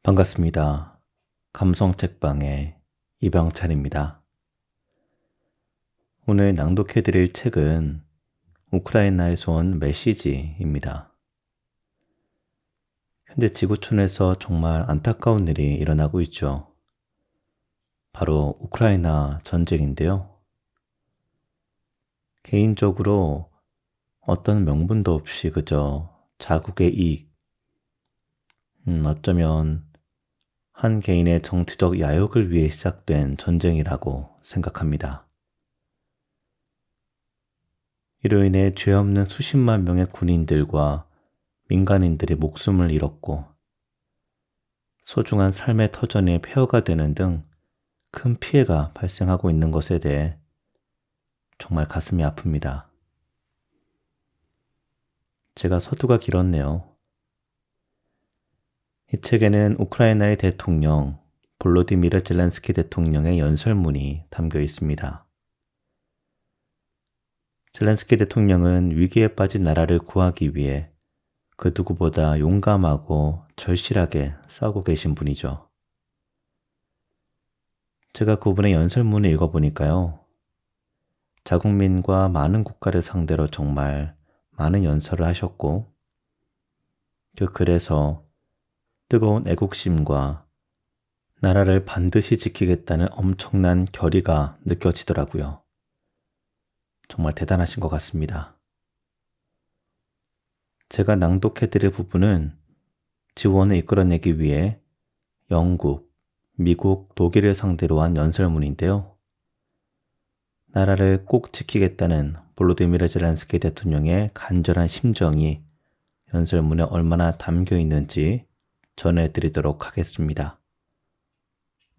반갑습니다. 감성책방의 이병찬입니다. 오늘 낭독해드릴 책은 우크라이나에서 온 메시지입니다. 현재 지구촌에서 정말 안타까운 일이 일어나고 있죠. 바로 우크라이나 전쟁인데요. 개인적으로 어떤 명분도 없이 그저 자국의 이익, 어쩌면 한 개인의 정치적 야욕을 위해 시작된 전쟁이라고 생각합니다. 이로 인해 죄 없는 수십만 명의 군인들과 민간인들이 목숨을 잃었고 소중한 삶의 터전이 폐허가 되는 등 큰 피해가 발생하고 있는 것에 대해 정말 가슴이 아픕니다. 제가 서두가 길었네요. 이 책에는 우크라이나의 대통령 볼로디미르 젤렌스키 대통령의 연설문이 담겨 있습니다. 젤렌스키 대통령은 위기에 빠진 나라를 구하기 위해 그 누구보다 용감하고 절실하게 싸우고 계신 분이죠. 제가 그분의 연설문을 읽어보니까요. 자국민과 많은 국가를 상대로 정말 많은 연설을 하셨고 그 글에서 뜨거운 애국심과 나라를 반드시 지키겠다는 엄청난 결의가 느껴지더라고요. 정말 대단하신 것 같습니다. 제가 낭독해드릴 부분은 지원을 이끌어내기 위해 영국, 미국, 독일을 상대로 한 연설문인데요. 나라를 꼭 지키겠다는 볼로디미르 젤렌스키 대통령의 간절한 심정이 연설문에 얼마나 담겨 있는지 전해드리도록 하겠습니다.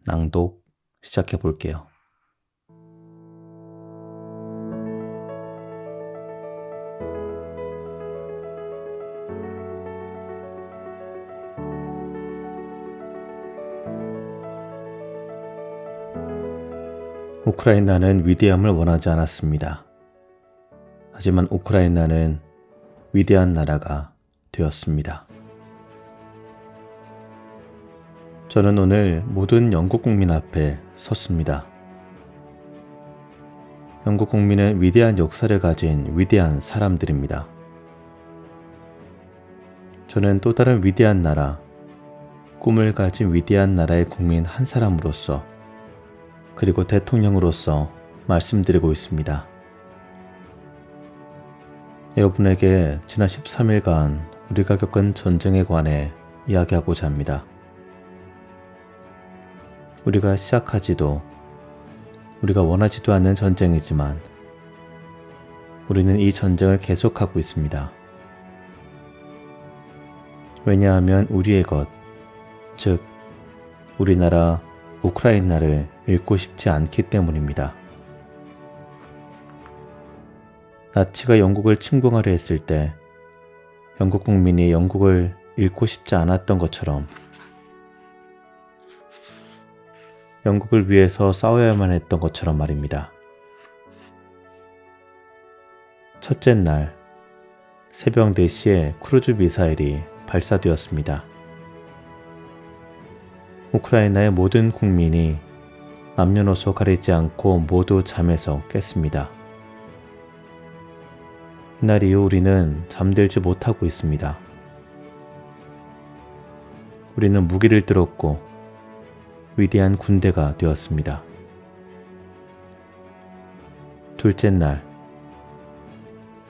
낭독 시작해 볼게요. 우크라이나는 위대함을 원하지 않았습니다. 하지만 우크라이나는 위대한 나라가 되었습니다. 저는 오늘 모든 영국 국민 앞에 섰습니다. 영국 국민은 위대한 역사를 가진 위대한 사람들입니다. 저는 또 다른 위대한 나라, 꿈을 가진 위대한 나라의 국민 한 사람으로서 그리고 대통령으로서 말씀드리고 있습니다. 여러분에게 지난 13일간 우리가 겪은 전쟁에 관해 이야기하고자 합니다. 우리가 시작하지도 우리가 원하지도 않는 전쟁이지만 우리는 이 전쟁을 계속하고 있습니다. 왜냐하면 우리의 것, 즉 우리나라 우크라이나를 잃고 싶지 않기 때문입니다. 나치가 영국을 침공하려 했을 때 영국 국민이 영국을 잃고 싶지 않았던 것처럼 영국을 위해서 싸워야만 했던 것처럼 말입니다. 첫째 날 새벽 4시에 크루즈 미사일이 발사되었습니다. 우크라이나의 모든 국민이 남녀노소 가리지 않고 모두 잠에서 깼습니다. 이날 이후 우리는 잠들지 못하고 있습니다. 우리는 무기를 들었고 위대한 군대가 되었습니다. 둘째 날,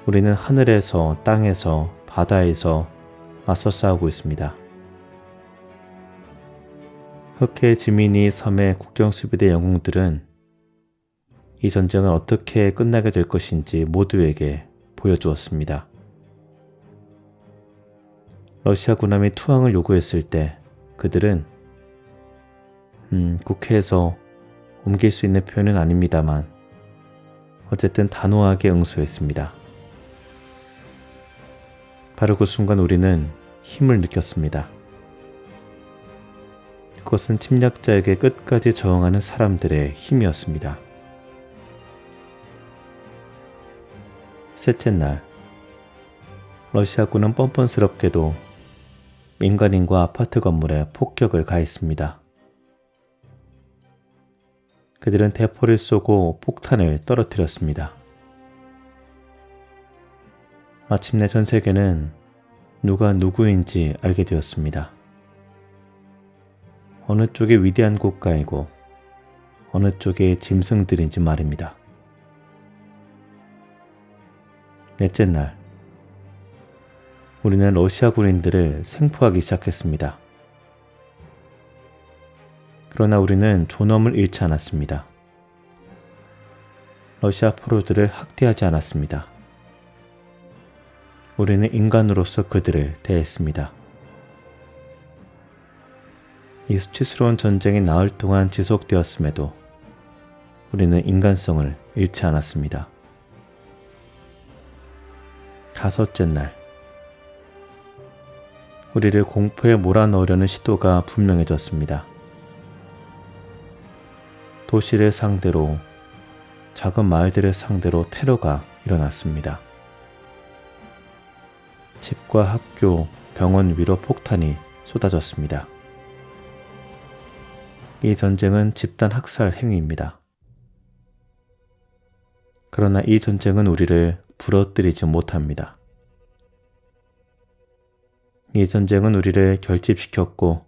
우리는 하늘에서, 땅에서, 바다에서 맞서 싸우고 있습니다. 흑해 지미니 섬의 국경수비대 영웅들은 이 전쟁은 어떻게 끝나게 될 것인지 모두에게 보여주었습니다. 러시아 군함이 투항을 요구했을 때 그들은 국회에서 옮길 수 있는 표현은 아닙니다만 어쨌든 단호하게 응수했습니다. 바로 그 순간 우리는 힘을 느꼈습니다. 그것은 침략자에게 끝까지 저항하는 사람들의 힘이었습니다. 셋째 날, 러시아군은 뻔뻔스럽게도 민간인과 아파트 건물에 폭격을 가했습니다. 그들은 대포를 쏘고 폭탄을 떨어뜨렸습니다. 마침내 전 세계는 누가 누구인지 알게 되었습니다. 어느 쪽이 위대한 국가이고 어느 쪽의 짐승들인지 말입니다. 넷째 날, 우리는 러시아 군인들을 생포하기 시작했습니다. 그러나 우리는 존엄을 잃지 않았습니다. 러시아 포로들을 학대하지 않았습니다. 우리는 인간으로서 그들을 대했습니다. 이 수치스러운 전쟁이 나흘 동안 지속되었음에도 우리는 인간성을 잃지 않았습니다. 다섯째 날, 우리를 공포에 몰아넣으려는 시도가 분명해졌습니다. 도시를 상대로, 작은 마을들을 상대로 테러가 일어났습니다. 집과 학교, 병원 위로 폭탄이 쏟아졌습니다. 이 전쟁은 집단 학살 행위입니다. 그러나 이 전쟁은 우리를 부러뜨리지 못합니다. 이 전쟁은 우리를 결집시켰고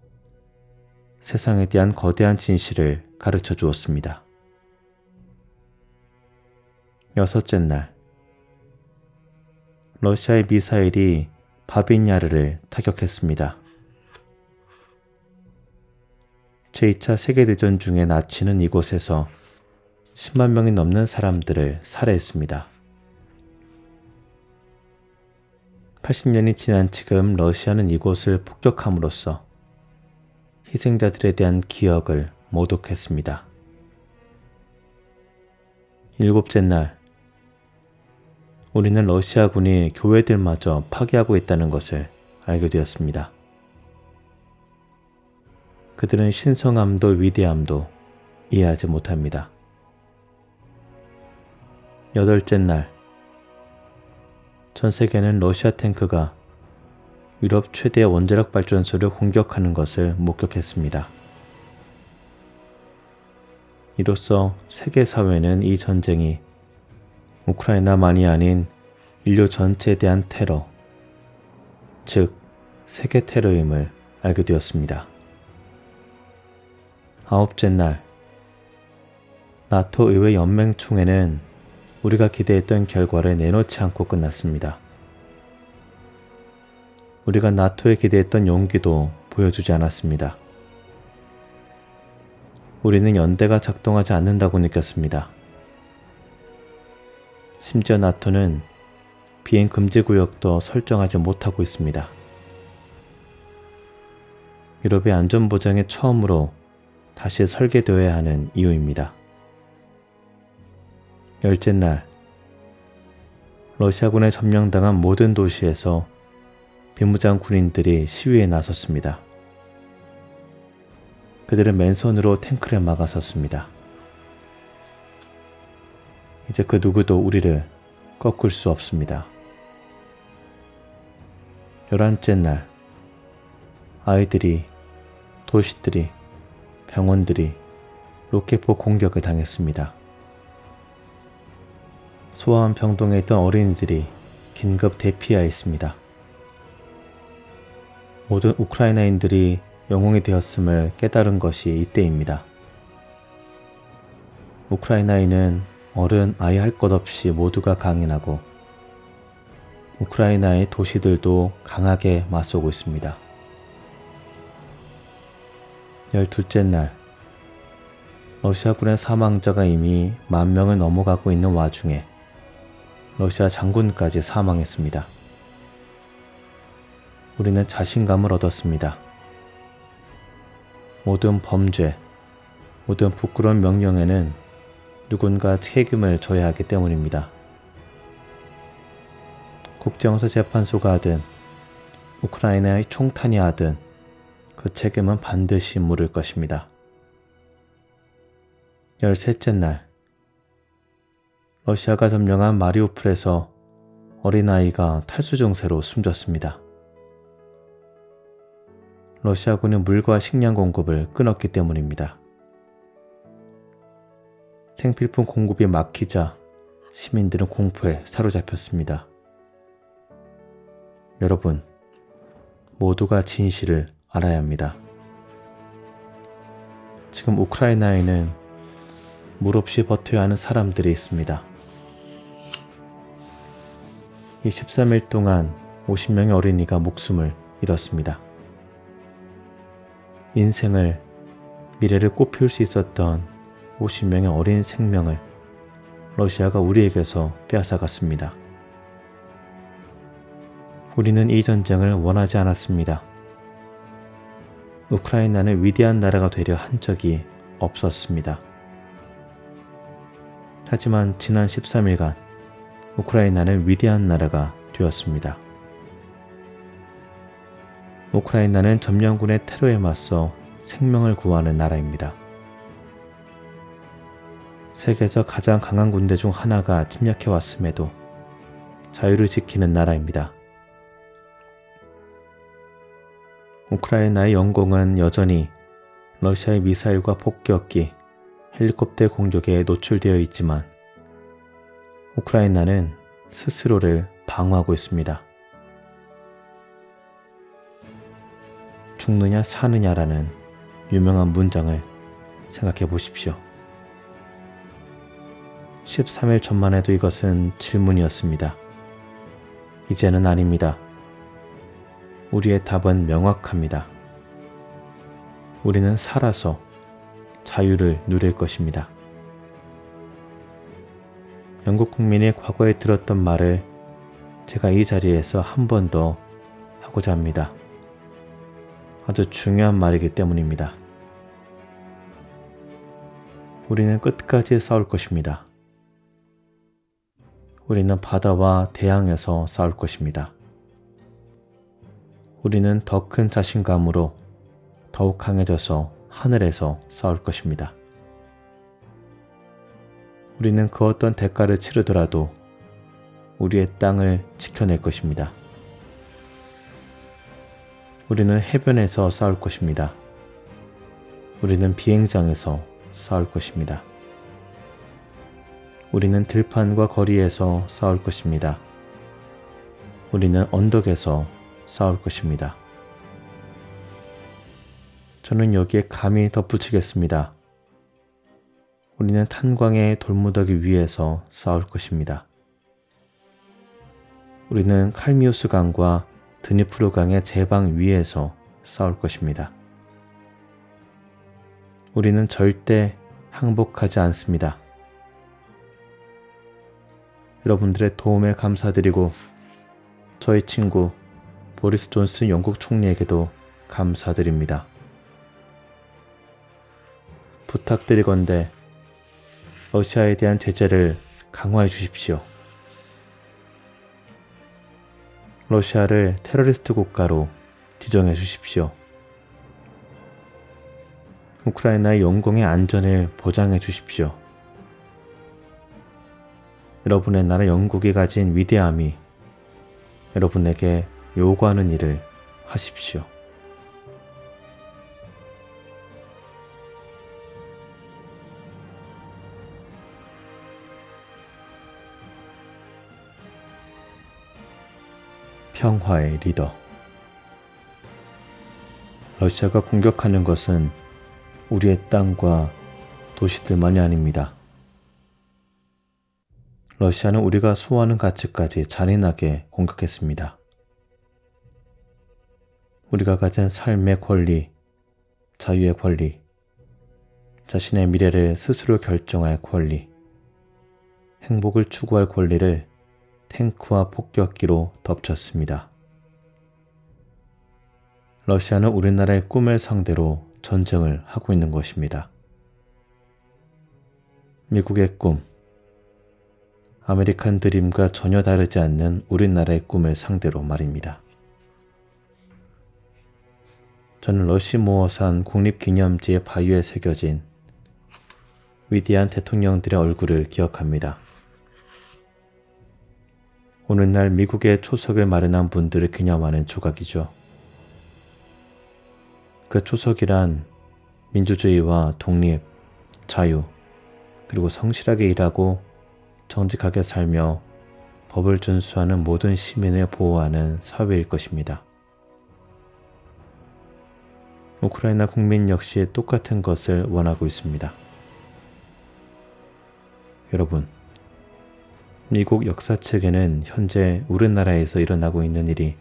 세상에 대한 거대한 진실을 가르쳐 주었습니다. 여섯째 날, 러시아의 미사일이 바빈야르를 타격했습니다. 제2차 세계대전 중에 나치는 이곳에서 10만 명이 넘는 사람들을 살해했습니다. 80년이 지난 지금 러시아는 이곳을 폭격함으로써 희생자들에 대한 기억을 모독했습니다. 일곱째 날, 우리는 러시아군이 교회들마저 파괴하고 있다는 것을 알게 되었습니다. 그들은 신성함도 위대함도 이해하지 못합니다. 여덟째 날, 전 세계는 러시아 탱크가 유럽 최대 원자력 발전소를 공격하는 것을 목격했습니다. 이로써 세계 사회는 이 전쟁이 우크라이나만이 아닌 인류 전체에 대한 테러, 즉 세계 테러임을 알게 되었습니다. 아홉째 날, 나토 의회 연맹 총회는 우리가 기대했던 결과를 내놓지 않고 끝났습니다. 우리가 나토에 기대했던 용기도 보여주지 않았습니다. 우리는 연대가 작동하지 않는다고 느꼈습니다. 심지어 나토는 비행 금지 구역도 설정하지 못하고 있습니다. 유럽의 안전 보장에 처음으로 다시 설계되어야 하는 이유입니다. 열째 날, 러시아군에 점령당한 모든 도시에서 비무장 군인들이 시위에 나섰습니다. 그들은 맨손으로 탱크를 막아섰습니다. 이제 그 누구도 우리를 꺾을 수 없습니다. 11째 날, 아이들이, 도시들이, 병원들이 로켓포 공격을 당했습니다. 소아암 병동에 있던 어린이들이 긴급 대피하였습니다. 모든 우크라이나인들이 영웅이 되었음을 깨달은 것이 이때입니다. 우크라이나인은 어른, 아이 할 것 없이 모두가 강인하고 우크라이나의 도시들도 강하게 맞서고 있습니다. 12째 날, 러시아군의 사망자가 이미 10,000명을 넘어가고 있는 와중에 러시아 장군까지 사망했습니다. 우리는 자신감을 얻었습니다. 모든 범죄, 모든 부끄러운 명령에는 누군가 책임을 져야 하기 때문입니다. 국제형사재판소가 하든 우크라이나의 총탄이 하든 그 책임은 반드시 물을 것입니다. 13째 날, 러시아가 점령한 마리우폴에서 어린아이가 탈수 증세로 숨졌습니다. 러시아군은 물과 식량 공급을 끊었기 때문입니다. 생필품 공급이 막히자 시민들은 공포에 사로잡혔습니다. 여러분, 모두가 진실을 알아야 합니다. 지금 우크라이나에는 물 없이 버텨야 하는 사람들이 있습니다. 이 13일 동안 50명의 어린이가 목숨을 잃었습니다. 인생을, 미래를 꽃피울 수 있었던 50명의 어린 생명을 러시아가 우리에게서 빼앗아갔습니다. 우리는 이 전쟁을 원하지 않았습니다. 우크라이나는 위대한 나라가 되려 한 적이 없었습니다. 하지만 지난 13일간 우크라이나는 위대한 나라가 되었습니다. 우크라이나는 점령군의 테러에 맞서 생명을 구하는 나라입니다. 세계에서 가장 강한 군대 중 하나가 침략해 왔음에도 자유를 지키는 나라입니다. 우크라이나의 영공은 여전히 러시아의 미사일과 폭격기, 헬리콥터의 공격에 노출되어 있지만 우크라이나는 스스로를 방어하고 있습니다. 죽느냐 사느냐라는 유명한 문장을 생각해 보십시오. 13일 전만 해도 이것은 질문이었습니다. 이제는 아닙니다. 우리의 답은 명확합니다. 우리는 살아서 자유를 누릴 것입니다. 영국 국민이 과거에 들었던 말을 제가 이 자리에서 한 번 더 하고자 합니다. 아주 중요한 말이기 때문입니다. 우리는 끝까지 싸울 것입니다. 우리는 바다와 대양에서 싸울 것입니다. 우리는 더 큰 자신감으로 더욱 강해져서 하늘에서 싸울 것입니다. 우리는 그 어떤 대가를 치르더라도 우리의 땅을 지켜낼 것입니다. 우리는 해변에서 싸울 것입니다. 우리는 비행장에서 싸울 것입니다. 우리는 들판과 거리에서 싸울 것입니다. 우리는 언덕에서 싸울 것입니다. 저는 여기에 감히 덧붙이겠습니다. 우리는 탄광의 돌무더기 위에서 싸울 것입니다. 우리는 칼미우스 강과 드니프로 강의 제방 위에서 싸울 것입니다. 우리는 절대 항복하지 않습니다. 여러분들의 도움에 감사드리고 저희 친구 보리스 존슨 영국 총리에게도 감사드립니다. 부탁드리건대 러시아에 대한 제재를 강화해 주십시오. 러시아를 테러리스트 국가로 지정해 주십시오. 우크라이나의 영공의 안전을 보장해 주십시오. 여러분의 나라 영국이 가진 위대함이 여러분에게 요구하는 일을 하십시오. 평화의 리더. 러시아가 공격하는 것은 우리의 땅과 도시들만이 아닙니다. 러시아는 우리가 수호하는 가치까지 잔인하게 공격했습니다. 우리가 가진 삶의 권리, 자유의 권리, 자신의 미래를 스스로 결정할 권리, 행복을 추구할 권리를 탱크와 폭격기로 덮쳤습니다. 러시아는 우리나라의 꿈을 상대로 전쟁을 하고 있는 것입니다. 미국의 꿈, 아메리칸 드림과 전혀 다르지 않는 우리나라의 꿈을 상대로 말입니다. 저는 러시모어산 국립기념지의 바위에 새겨진 위대한 대통령들의 얼굴을 기억합니다. 오늘날 미국의 초석을 마련한 분들을 기념하는 조각이죠. 그 초석이란 민주주의와 독립, 자유, 그리고 성실하게 일하고 정직하게 살며 법을 준수하는 모든 시민을 보호하는 사회일 것입니다. 우크라이나 국민 역시 똑같은 것을 원하고 있습니다. 여러분, 미국 역사책에는 현재 우리나라에서 일어나고 있는 일이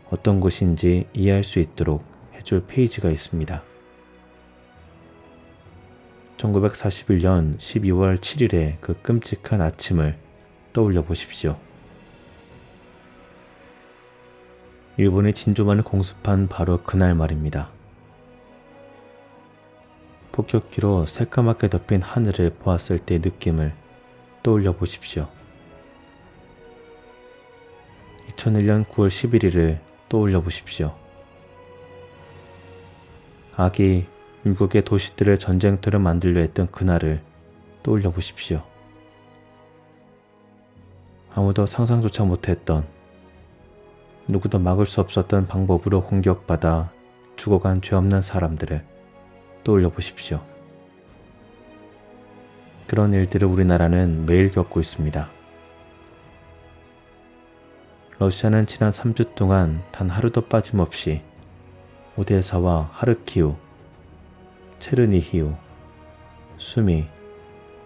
어떤 것인지 이해할 수 있도록 해줄 페이지가 있습니다. 1941년 12월 7일의 그 끔찍한 아침을 떠올려 보십시오. 일본이 진주만을 공습한 바로 그날 말입니다. 폭격기로 새까맣게 덮인 하늘을 보았을 때의 느낌을 떠올려 보십시오. 2001년 9월 11일을 떠올려 보십시오. 악이 미국의 도시들을 전쟁터로 만들려 했던 그날을 떠올려 보십시오. 아무도 상상조차 못했던, 누구도 막을 수 없었던 방법으로 공격받아 죽어간 죄 없는 사람들을 떠올려 보십시오. 그런 일들을 우리나라는 매일 겪고 있습니다. 러시아는 지난 3주 동안 단 하루도 빠짐없이 오데사와 하르키우, 체르니히우, 수미,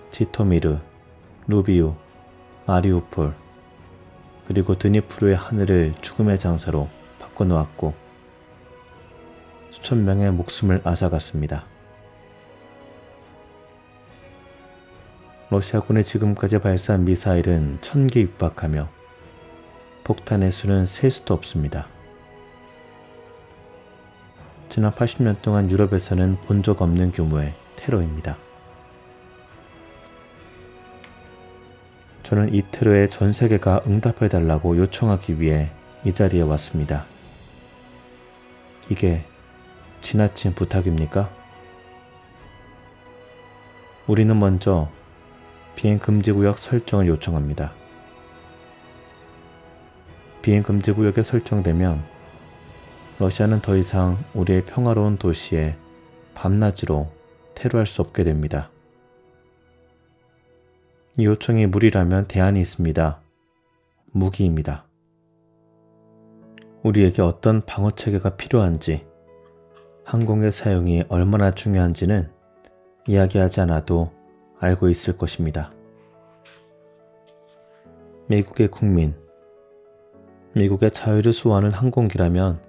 지토미르, 루비우, 마리우폴, 그리고 드니프로의 하늘을 죽음의 장사로 바꿔놓았고 수천 명의 목숨을 앗아갔습니다. 러시아군이 지금까지 발사한 미사일은 1000개 육박하며 폭탄의 수는 셀 수도 없습니다. 지난 80년 동안 유럽에서는 본 적 없는 규모의 테러입니다. 저는 이 테러에 전 세계가 응답해달라고 요청하기 위해 이 자리에 왔습니다. 이게 지나친 부탁입니까? 우리는 먼저 비행금지구역 설정을 요청합니다. 비행금지구역에 설정되면 러시아는 더 이상 우리의 평화로운 도시에 밤낮으로 테러할 수 없게 됩니다. 이 요청이 무리라면 대안이 있습니다. 무기입니다. 우리에게 어떤 방어체계가 필요한지, 항공의 사용이 얼마나 중요한지는 이야기하지 않아도 알고 있을 것입니다. 미국의 국민, 미국의 자유를 수호하는 항공기라면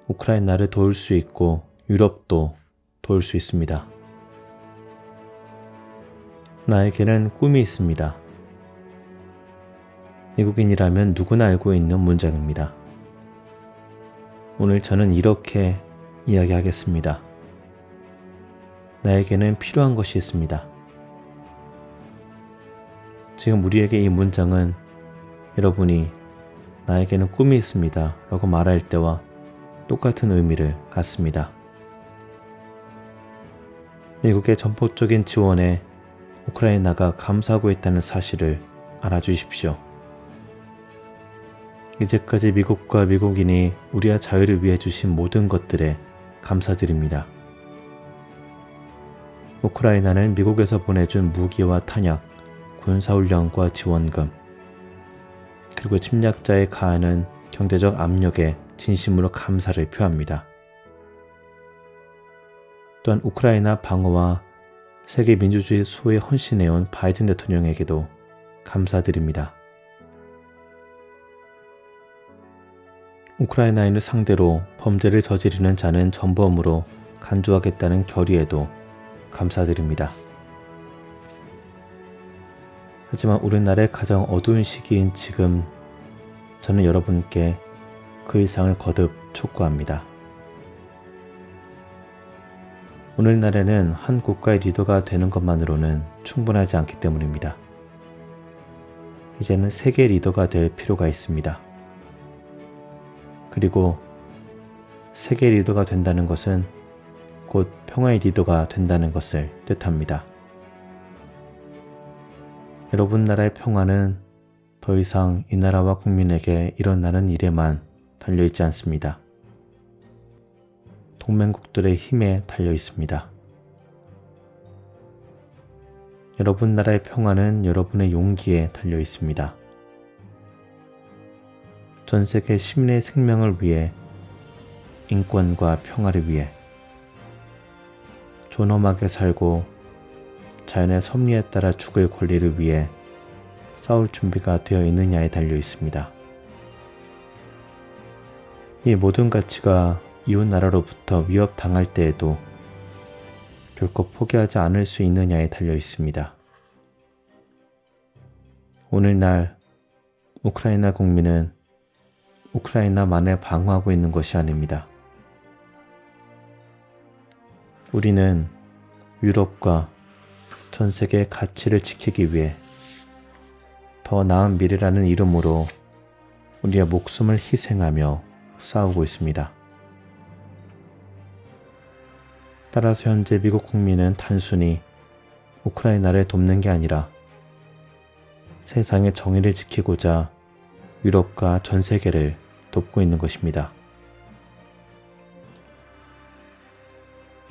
우크라이나를 도울 수 있고 유럽도 도울 수 있습니다. 나에게는 꿈이 있습니다. 미국인이라면 누구나 알고 있는 문장입니다. 오늘 저는 이렇게 이야기하겠습니다. 나에게는 필요한 것이 있습니다. 지금 우리에게 이 문장은 여러분이 나에게는 꿈이 있습니다 라고 말할 때와 똑같은 의미를 갖습니다. 미국의 전폭적인 지원에 우크라이나가 감사하고 있다는 사실을 알아주십시오. 이제까지 미국과 미국인이 우리의 자유를 위해 주신 모든 것들에 감사드립니다. 우크라이나는 미국에서 보내준 무기와 탄약, 군사훈련과 지원금, 그리고 침략자에 가하는 경제적 압력에 진심으로 감사를 표합니다. 또한 우크라이나 방어와 세계 민주주의 수호에 헌신해온 바이든 대통령에게도 감사드립니다. 우크라이나인을 상대로 범죄를 저지르는 자는 전범으로 간주하겠다는 결의에도 감사드립니다. 하지만 우리나라의 가장 어두운 시기인 지금 저는 여러분께 그 이상을 거듭 촉구합니다. 오늘날에는 한 국가의 리더가 되는 것만으로는 충분하지 않기 때문입니다. 이제는 세계 리더가 될 필요가 있습니다. 그리고 세계 리더가 된다는 것은 곧 평화의 리더가 된다는 것을 뜻합니다. 여러분 나라의 평화는 더 이상 이 나라와 국민에게 일어나는 일에만 달려있지 않습니다. 동맹국들의 힘에 달려 있습니다. 여러분 나라의 평화는 여러분의 용기에 달려 있습니다. 전 세계 시민의 생명을 위해, 인권과 평화를 위해 존엄하게 살고 자연의 섭리에 따라 죽을 권리를 위해 싸울 준비가 되어 있느냐에 달려 있습니다. 이 모든 가치가 이웃 나라로부터 위협당할 때에도 결코 포기하지 않을 수 있느냐에 달려 있습니다. 오늘날 우크라이나 국민은 우크라이나만을 방어하고 있는 것이 아닙니다. 우리는 유럽과 전 세계의 가치를 지키기 위해 더 나은 미래라는 이름으로 우리의 목숨을 희생하며 싸우고 있습니다. 따라서 현재 미국 국민은 단순히 우크라이나를 돕는 게 아니라 세상의 정의를 지키고자 유럽과 전 세계를 돕고 있는 것입니다.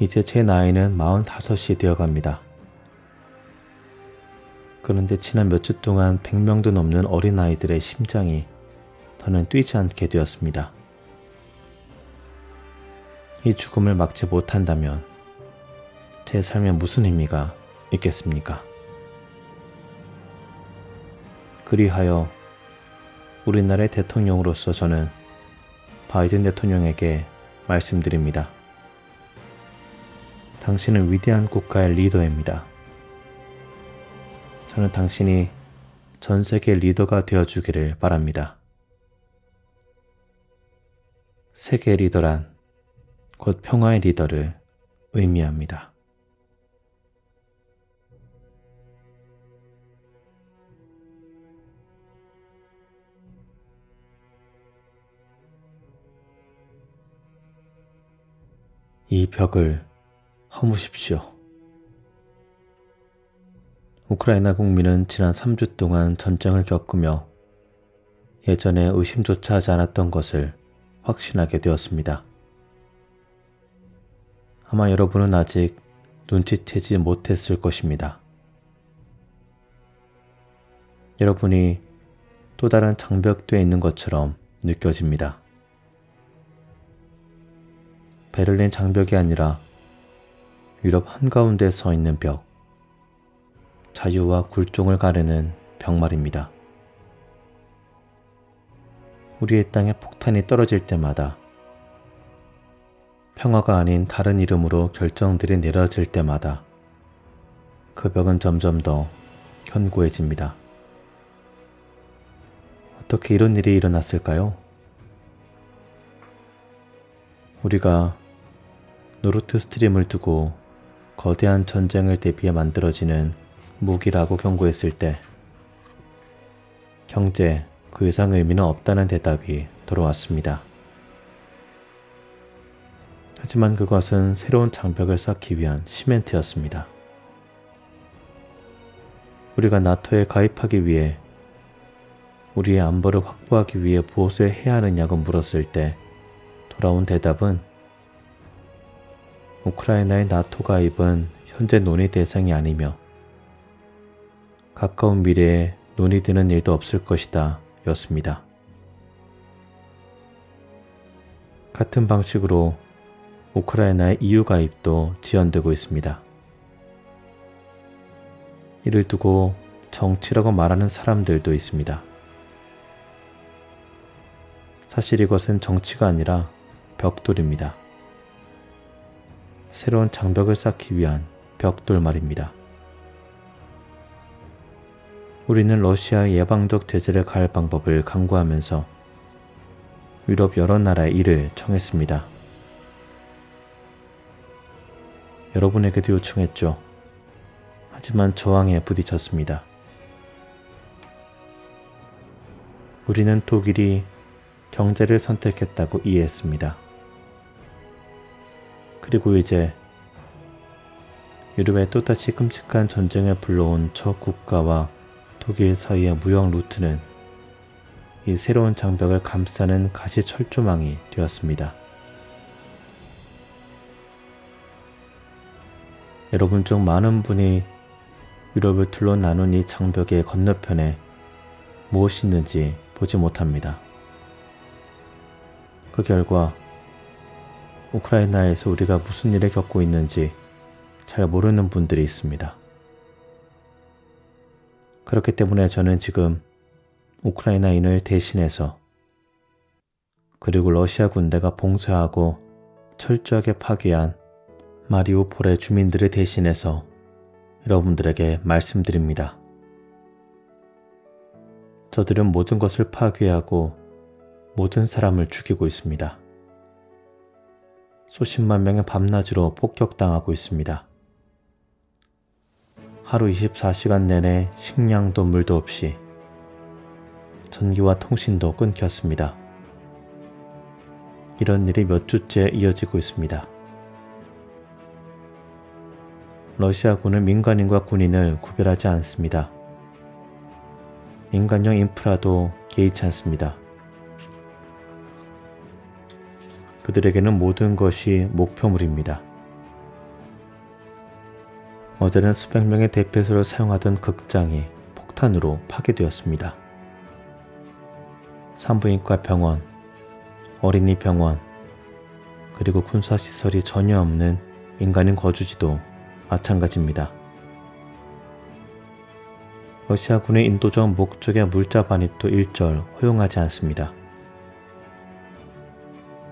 이제 제 나이는 45이 되어갑니다. 그런데 지난 몇 주 동안 100명도 넘는 어린아이들의 심장이 더는 뛰지 않게 되었습니다. 이 죽음을 막지 못한다면 제 삶에 무슨 의미가 있겠습니까? 그리하여 우리나라의 대통령으로서 저는 바이든 대통령에게 말씀드립니다. 당신은 위대한 국가의 리더입니다. 저는 당신이 전 세계 리더가 되어주기를 바랍니다. 세계 리더란 곧 평화의 리더를 의미합니다. 이 벽을 허무십시오. 우크라이나 국민은 지난 3주 동안 전쟁을 겪으며 예전에 의심조차 하지 않았던 것을 확신하게 되었습니다. 아마 여러분은 아직 눈치채지 못했을 것입니다. 여러분이 또 다른 장벽대에 있는 것처럼 느껴집니다. 베를린 장벽이 아니라 유럽 한가운데 서 있는 벽, 자유와 굴종을 가르는 벽 말입니다. 우리의 땅에 폭탄이 떨어질 때마다, 평화가 아닌 다른 이름으로 결정들이 내려질 때마다 그 벽은 점점 더 견고해집니다. 어떻게 이런 일이 일어났을까요? 우리가 노르트 스트림을 두고 거대한 전쟁을 대비해 만들어지는 무기라고 경고했을 때 경제 그 이상 의미는 없다는 대답이 돌아왔습니다. 하지만 그것은 새로운 장벽을 쌓기 위한 시멘트였습니다. 우리가 나토에 가입하기 위해 우리의 안보를 확보하기 위해 무엇을 해야 하느냐고 물었을 때 돌아온 대답은 우크라이나의 나토 가입은 현재 논의 대상이 아니며 가까운 미래에 논의되는 일도 없을 것이다 였습니다. 같은 방식으로 우크라이나의 EU 가입도 지연되고 있습니다. 이를 두고 정치라고 말하는 사람들도 있습니다. 사실 이것은 정치가 아니라 벽돌입니다. 새로운 장벽을 쌓기 위한 벽돌 말입니다. 우리는 러시아의 예방적 제재를 가할 방법을 강구하면서 유럽 여러 나라의 이를 청했습니다. 여러분에게도 요청했죠. 하지만 저항에 부딪혔습니다. 우리는 독일이 경제를 선택했다고 이해했습니다. 그리고 이제 유럽에 또다시 끔찍한 전쟁을 불러온 저 국가와 독일 사이의 무역 루트는 이 새로운 장벽을 감싸는 가시철조망이 되었습니다. 여러분 중 많은 분이 유럽을 둘러 나눈 이 장벽의 건너편에 무엇이 있는지 보지 못합니다. 그 결과 우크라이나에서 우리가 무슨 일을 겪고 있는지 잘 모르는 분들이 있습니다. 그렇기 때문에 저는 지금 우크라이나인을 대신해서, 그리고 러시아 군대가 봉쇄하고 철저하게 파괴한 마리우폴의 주민들을 대신해서 여러분들에게 말씀드립니다. 저들은 모든 것을 파괴하고 모든 사람을 죽이고 있습니다. 수십만 명의 밤낮으로 폭격당하고 있습니다. 하루 24시간 내내 식량도 물도 없이 전기와 통신도 끊겼습니다. 이런 일이 몇 주째 이어지고 있습니다. 러시아군은 민간인과 군인을 구별하지 않습니다. 민간용 인프라도 개의치 않습니다. 그들에게는 모든 것이 목표물입니다. 어제는 수백 명의 대피소를 사용하던 극장이 폭탄으로 파괴되었습니다. 산부인과 병원, 어린이 병원, 그리고 군사시설이 전혀 없는 민간인 거주지도 마찬가지입니다. 러시아군의 인도적 목적의 물자 반입도 일절 허용하지 않습니다.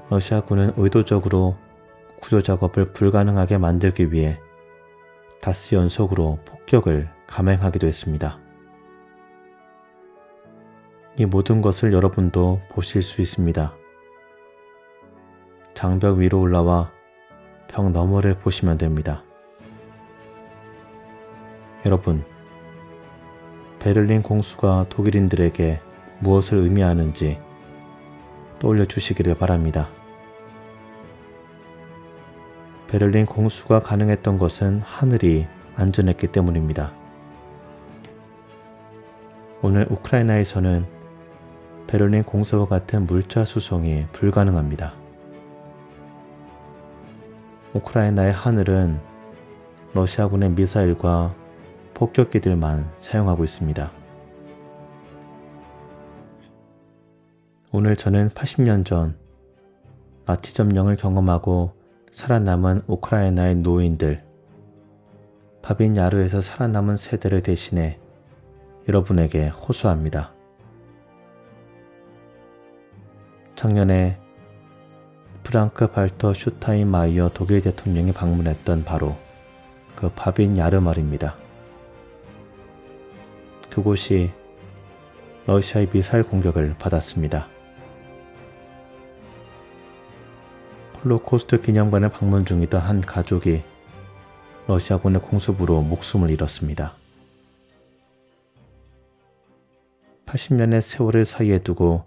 러시아군은 의도적으로 구조작업을 불가능하게 만들기 위해 닷새 연속으로 폭격을 감행하기도 했습니다. 이 모든 것을 여러분도 보실 수 있습니다. 장벽 위로 올라와 벽 너머를 보시면 됩니다. 여러분, 베를린 공수가 독일인들에게 무엇을 의미하는지 떠올려 주시기를 바랍니다. 베를린 공수가 가능했던 것은 하늘이 안전했기 때문입니다. 오늘 우크라이나에서는 베를린 공수와 같은 물자 수송이 불가능합니다. 우크라이나의 하늘은 러시아군의 미사일과 폭격기들만 사용하고 있습니다. 오늘 저는 80년 전 나치 점령을 경험하고 살아남은 우크라이나의 노인들, 바빈 야르에서 살아남은 세대를 대신해 여러분에게 호소합니다. 작년에 프랑크 발터 슈타인마이어 독일 대통령이 방문했던 바로 그 바빈 야르마을입니다. 그곳이 러시아의 미사일 공격을 받았습니다. 홀로코스트 기념관에 방문 중이던 한 가족이 러시아군의 공습으로 목숨을 잃었습니다. 80년의 세월을 사이에 두고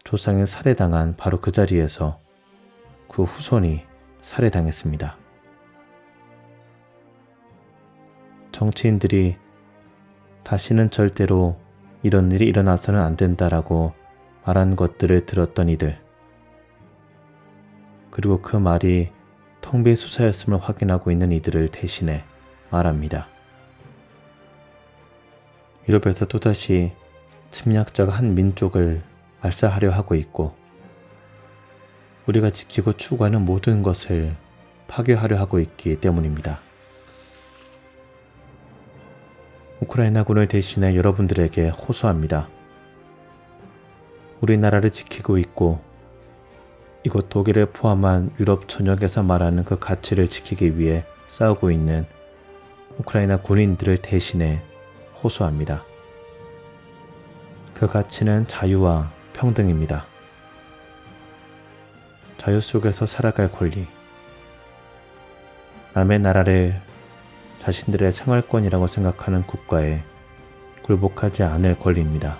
조상이 살해당한 바로 그 자리에서 그 후손이 살해당했습니다. 정치인들이 다시는 절대로 이런 일이 일어나서는 안 된다라고 말한 것들을 들었던 이들, 그리고 그 말이 텅 빈 수사였음을 확인하고 있는 이들을 대신해 말합니다. 유럽에서 또다시 침략자가 한 민족을 말살하려 하고 있고, 우리가 지키고 추구하는 모든 것을 파괴하려 하고 있기 때문입니다. 우크라이나군을 대신해 여러분들에게 호소합니다. 우리나라를 지키고 있고 이곳 독일을 포함한 유럽 전역에서 말하는 그 가치를 지키기 위해 싸우고 있는 우크라이나 군인들을 대신해 호소합니다. 그 가치는 자유와 평등입니다. 자유 속에서 살아갈 권리, 남의 나라를 자신들의 생활권이라고 생각하는 국가에 굴복하지 않을 권리입니다.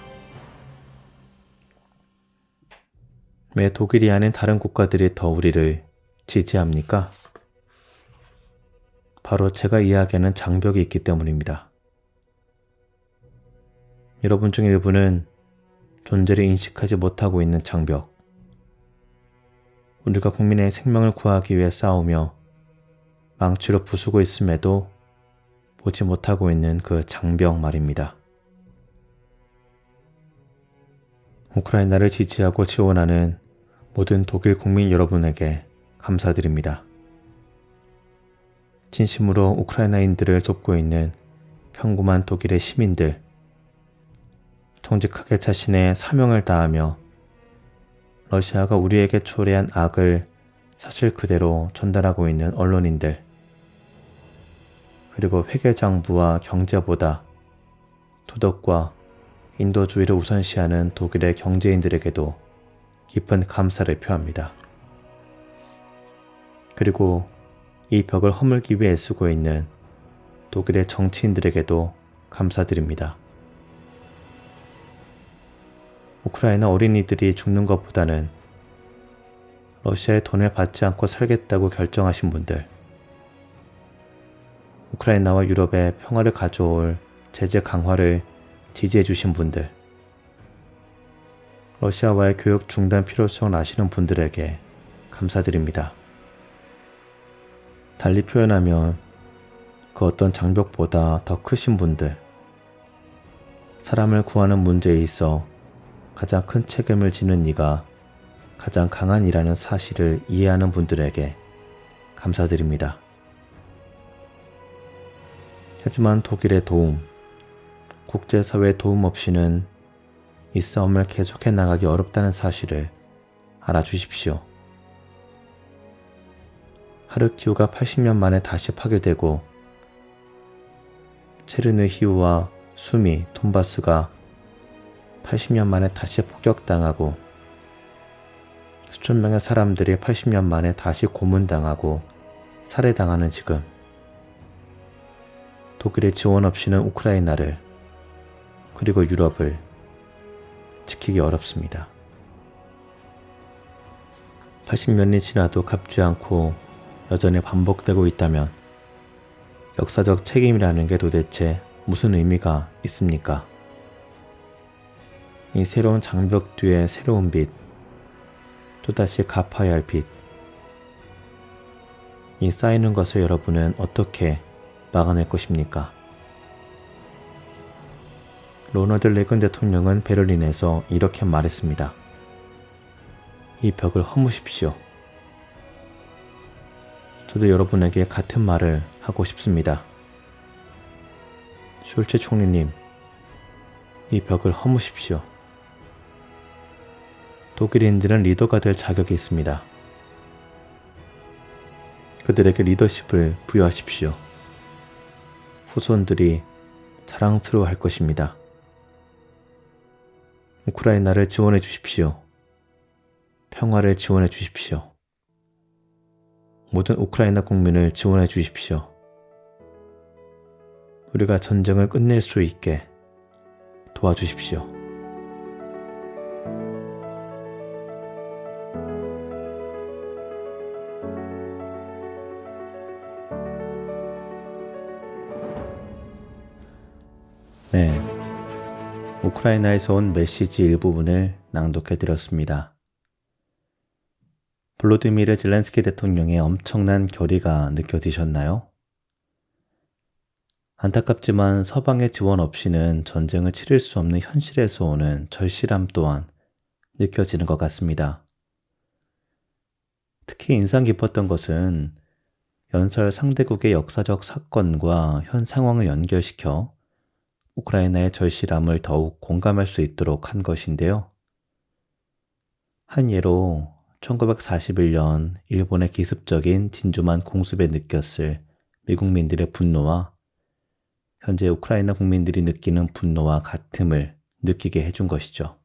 왜 독일이 아닌 다른 국가들이 더 우리를 지지합니까? 바로 제가 이야기하는 장벽이 있기 때문입니다. 여러분 중 일부는 존재를 인식하지 못하고 있는 장벽, 우리가 국민의 생명을 구하기 위해 싸우며 망치로 부수고 있음에도 보지 못하고 있는 그 장벽 말입니다. 우크라이나를 지지하고 지원하는 모든 독일 국민 여러분에게 감사드립니다. 진심으로 우크라이나인들을 돕고 있는 평범한 독일의 시민들, 정직하게 자신의 사명을 다하며 러시아가 우리에게 초래한 악을 사실 그대로 전달하고 있는 언론인들, 그리고 회계장부와 경제보다 도덕과 인도주의를 우선시하는 독일의 경제인들에게도 깊은 감사를 표합니다. 그리고 이 벽을 허물기 위해 애쓰고 있는 독일의 정치인들에게도 감사드립니다. 우크라이나 어린이들이 죽는 것보다는 러시아의 돈을 받지 않고 살겠다고 결정하신 분들, 우크라이나와 유럽의 평화를 가져올 제재 강화를 지지해 주신 분들, 러시아와의 교역 중단 필요성을 아시는 분들에게 감사드립니다. 달리 표현하면 그 어떤 장벽보다 더 크신 분들, 사람을 구하는 문제에 있어 가장 큰 책임을 지는 이가 가장 강한 이라는 사실을 이해하는 분들에게 감사드립니다. 하지만 독일의 도움, 국제사회의 도움 없이는 이 싸움을 계속해 나가기 어렵다는 사실을 알아주십시오. 하르키우가 80년 만에 다시 파괴되고 체르느히우와 수미, 돈바스가 80년 만에 다시 폭격당하고 수천 명의 사람들이 80년 만에 다시 고문당하고 살해당하는 지금, 독일의 지원 없이는 우크라이나를 그리고 유럽을 지키기 어렵습니다. 80년이 지나도 갚지 않고 여전히 반복되고 있다면 역사적 책임이라는 게 도대체 무슨 의미가 있습니까? 이 새로운 장벽 뒤에 새로운 빚, 또다시 갚아야 할 빚, 이 쌓이는 것을 여러분은 어떻게 막아낼 것입니까? 로널드 레이건 대통령은 베를린에서 이렇게 말했습니다. 이 벽을 허무십시오. 저도 여러분에게 같은 말을 하고 싶습니다. 숄츠 총리님, 이 벽을 허무십시오. 독일인들은 리더가 될 자격이 있습니다. 그들에게 리더십을 부여하십시오. 후손들이 자랑스러워할 것입니다. 우크라이나를 지원해 주십시오. 평화를 지원해 주십시오. 모든 우크라이나 국민을 지원해 주십시오. 우리가 전쟁을 끝낼 수 있게 도와주십시오. 네, 우크라이나에서 온 메시지 일부분을 낭독해 드렸습니다. 볼로디미르 젤렌스키 대통령의 엄청난 결의가 느껴지셨나요? 안타깝지만 서방의 지원 없이는 전쟁을 치를 수 없는 현실에서 오는 절실함 또한 느껴지는 것 같습니다. 특히 인상 깊었던 것은 연설 상대국의 역사적 사건과 현 상황을 연결시켜 우크라이나의 절실함을 더욱 공감할 수 있도록 한 것인데요. 한 예로 1941년 일본의 기습적인 진주만 공습에 느꼈을 미국민들의 분노와 현재 우크라이나 국민들이 느끼는 분노와 같음을 느끼게 해준 것이죠.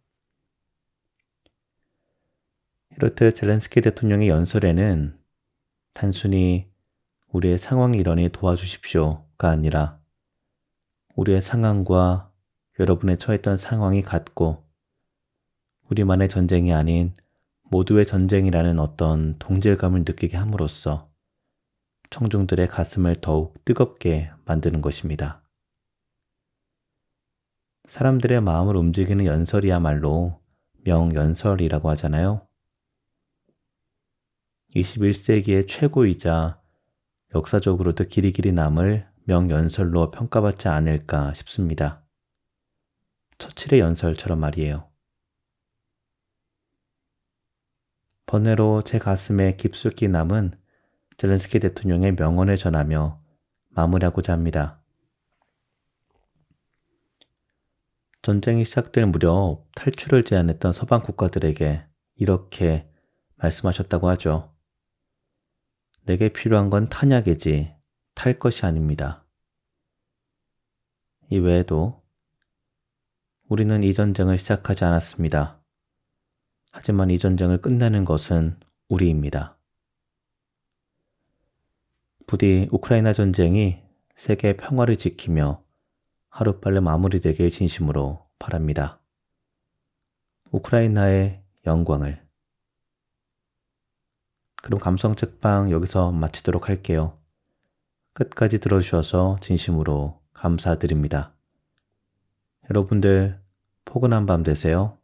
이렇듯 젤렌스키 대통령의 연설에는 단순히 우리의 상황이 이러니 도와주십시오가 아니라 우리의 상황과 여러분의 처했던 상황이 같고 우리만의 전쟁이 아닌 모두의 전쟁이라는 어떤 동질감을 느끼게 함으로써 청중들의 가슴을 더욱 뜨겁게 만드는 것입니다. 사람들의 마음을 움직이는 연설이야말로 명연설이라고 하잖아요. 21세기의 최고이자 역사적으로도 길이길이 남을 명연설로 평가받지 않을까 싶습니다. 처칠의 연설처럼 말이에요. 번외로 제 가슴에 깊숙이 남은 젤렌스키 대통령의 명언을 전하며 마무리하고자 합니다. 전쟁이 시작될 무렵 탈출을 제안했던 서방 국가들에게 이렇게 말씀하셨다고 하죠. 내게 필요한 건 탄약이지 탈 것이 아닙니다. 이 외에도 우리는 이 전쟁을 시작하지 않았습니다. 하지만 이 전쟁을 끝내는 것은 우리입니다. 부디 우크라이나 전쟁이 세계 평화를 지키며 하루빨리 마무리되길 진심으로 바랍니다. 우크라이나의 영광을. 그럼 감성 책방 여기서 마치도록 할게요. 끝까지 들어주셔서 진심으로 감사드립니다. 여러분들 포근한 밤 되세요.